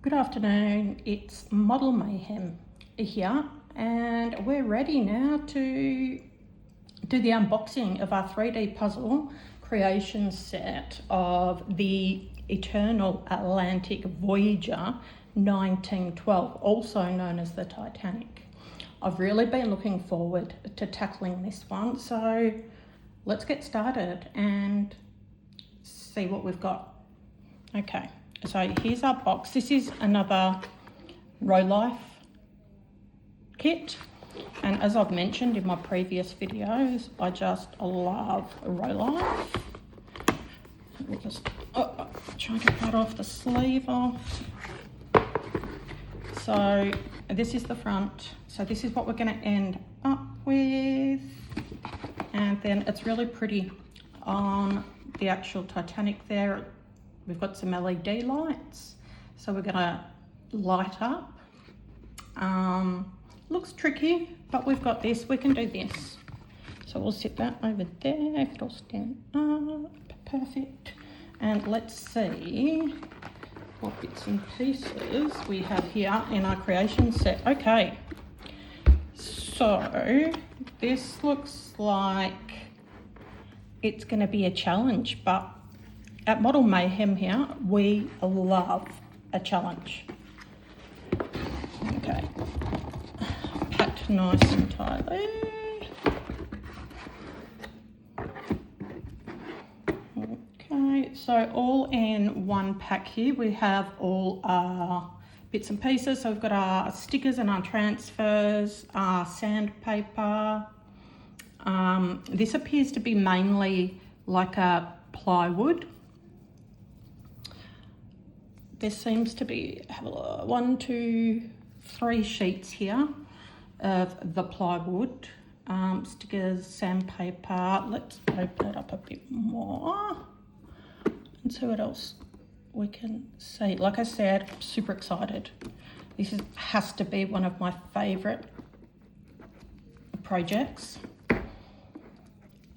Good afternoon, it's Model Mayhem here, and we're ready now to do the unboxing of our 3D puzzle creation set of the Eternal Atlantic Voyager 1912, also known as the Titanic. I've really been looking forward to tackling this one, so let's get started and see what we've got. Okay. So here's our box. This is another Row Life kit, and as I've mentioned in my previous videos, I just love Row Life. We'll just try to cut off the sleeve off. So this is the front. So this is what we're going to end up with, and then it's really pretty on the actual Titanic there. We've got some LED lights, so we're gonna light up. Looks tricky, but we've got this, we can do this. So we'll sit that over there, if it'll stand up, perfect. And let's see what bits and pieces we have here in our creation set. Okay, so this looks like it's gonna be a challenge, but at Model Mayhem here, we love a challenge. Okay, packed nice and tightly. Okay, so all in one pack here, we have all our bits and pieces. So we've got our stickers and our transfers, our sandpaper. This appears to be mainly like a plywood. There seems to be 1, 2, 3 sheets here of the plywood, stickers, sandpaper. Let's open it up a bit more and see what else we can see. Like I said, I'm super excited. This has to be one of my favourite projects.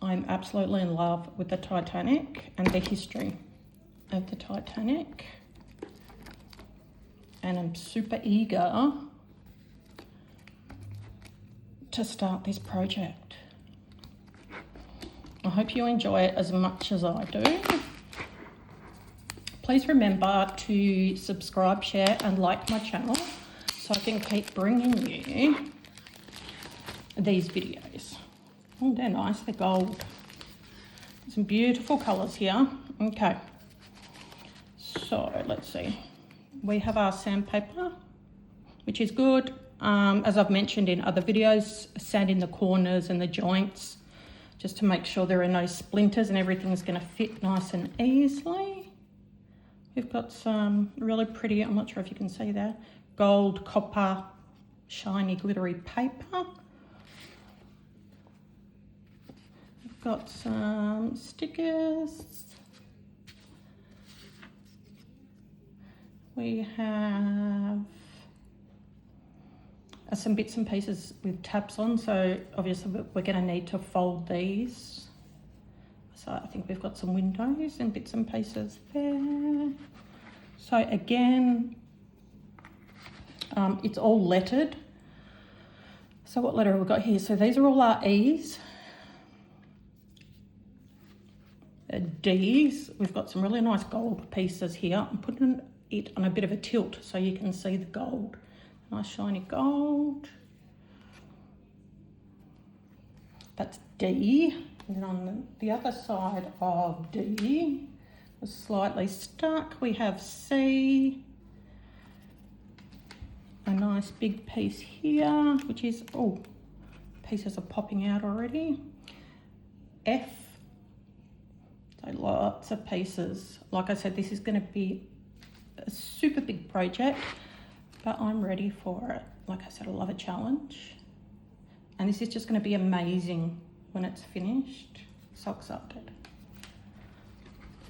I'm absolutely in love with the Titanic and the history of the Titanic. And I'm super eager to start this project. I hope you enjoy it as much as I do. Please remember to subscribe, share and like my channel so I can keep bringing you these videos. Oh, they're nice, they're gold. Some beautiful colours here. Okay, so let's see. We have our sandpaper, which is good. As I've mentioned in other videos, sand in the corners and the joints, just to make sure there are no splinters and everything's going to fit nice and easily. We've got some really pretty, I'm not sure if you can see that, gold, copper, shiny, glittery paper. We've got some stickers. We have some bits and pieces with tabs on, so obviously we're going to need to fold these. So I think we've got some windows and bits and pieces there. So again, it's all lettered. So what letter have we got here? So these are all our E's. D's. We've got some really nice gold pieces here. I'm putting it on a bit of a tilt so you can see the gold. Nice shiny gold. That's D. And then on the other side of D, was slightly stuck, we have C. A nice big piece here, which is, oh, pieces are popping out already. F. So lots of pieces. Like I said, this is going to be a super big project, but I'm ready for it. Like I said, I love a challenge, and this is just going to be amazing when it's finished. So excited.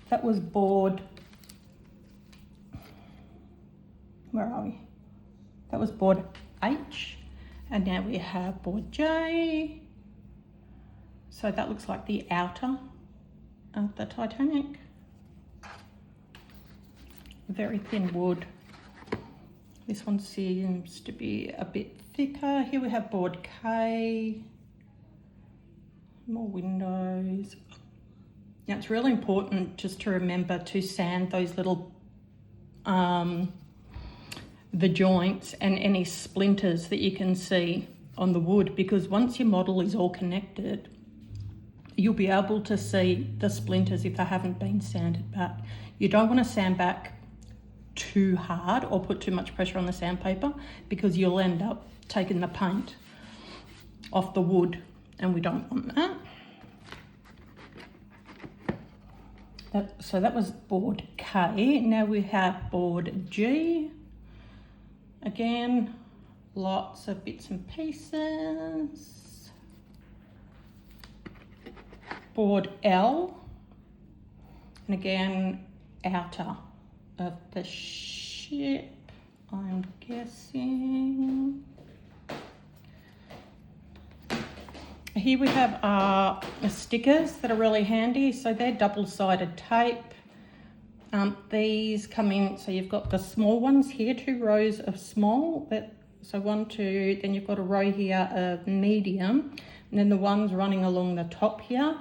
That was board, where are we? That was board H, and now we have board J. So that looks like the outer of the Titanic. Very thin wood. This one seems to be a bit thicker. Here we have board K, more windows. Now it's really important just to remember to sand those little, the joints and any splinters that you can see on the wood, because once your model is all connected, you'll be able to see the splinters if they haven't been sanded back. You don't want to sand back too hard or put too much pressure on the sandpaper, because you'll end up taking the paint off the wood, and we don't want that. So that was board K. Now we have board G. Again, lots of bits and pieces. Board L, and again, outer of the ship, I'm guessing. Here we have stickers that are really handy. So they're double-sided tape. These come in, so you've got the small ones here, 2 rows of small, so 1, 2, then you've got a row here of medium, and then the ones running along the top here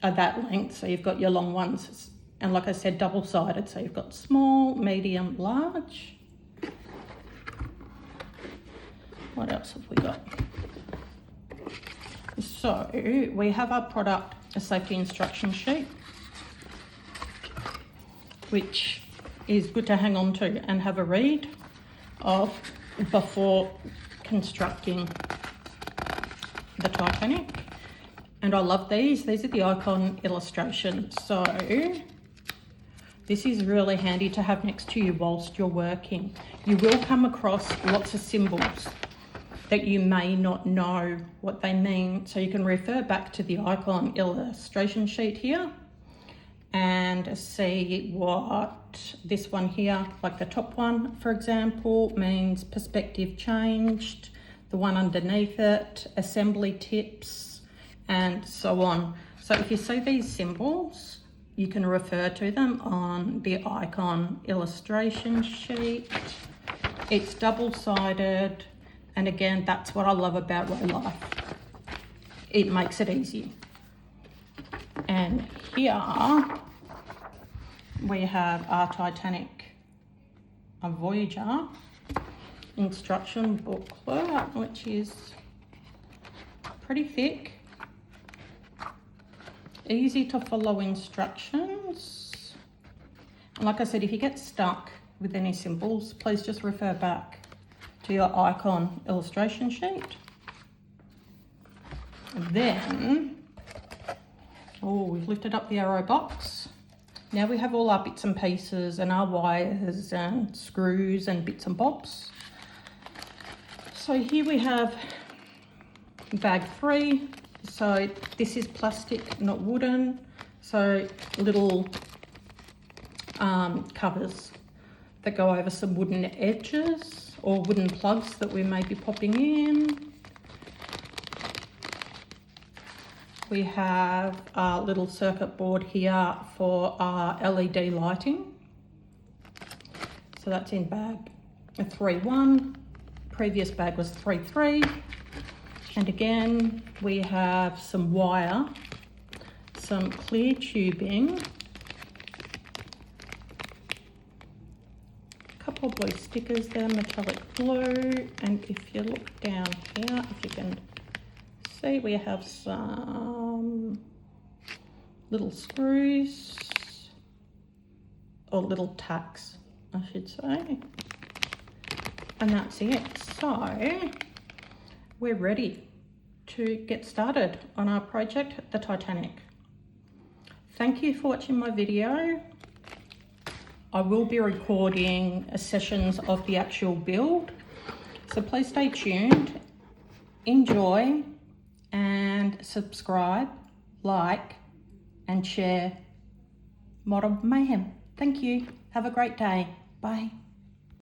are that length, so you've got your long ones. And like I said, double-sided, so you've got small, medium, large. What else have we got? So we have our product, a safety instruction sheet, which is good to hang on to and have a read of before constructing the Titanic. And I love these. These are the icon illustrations. So this is really handy to have next to you whilst you're working. You will come across lots of symbols that you may not know what they mean. So you can refer back to the icon illustration sheet here and see what this one here, like the top one, for example, means perspective changed, the one underneath it, assembly tips, and so on. So if you see these symbols, you can refer to them on the icon illustration sheet. It's double-sided, and again, that's what I love about Row-Life. It makes it easy. And here we have our Titanic, a Voyager instruction booklet, which is pretty thick. Easy to follow instructions. And like I said, if you get stuck with any symbols, please just refer back to your icon illustration sheet. And then, we've lifted up the arrow box. Now we have all our bits and pieces and our wires and screws and bits and bobs. So here we have bag 3. So this is plastic, not wooden. So little covers that go over some wooden edges or wooden plugs that we may be popping in. We have a little circuit board here for our LED lighting. So that's in bag 3-1. Previous bag was 3-3. And again, we have some wire, some clear tubing, a couple of blue stickers there, metallic blue, and if you look down here, if you can see, we have some little screws, or little tacks, I should say, and that's it. So we're ready to get started on our project, the Titanic. Thank you for watching my video. I will be recording sessions of the actual build, so please stay tuned, enjoy, and subscribe, like, and share Model Mayhem. Thank you. Have a great day. Bye.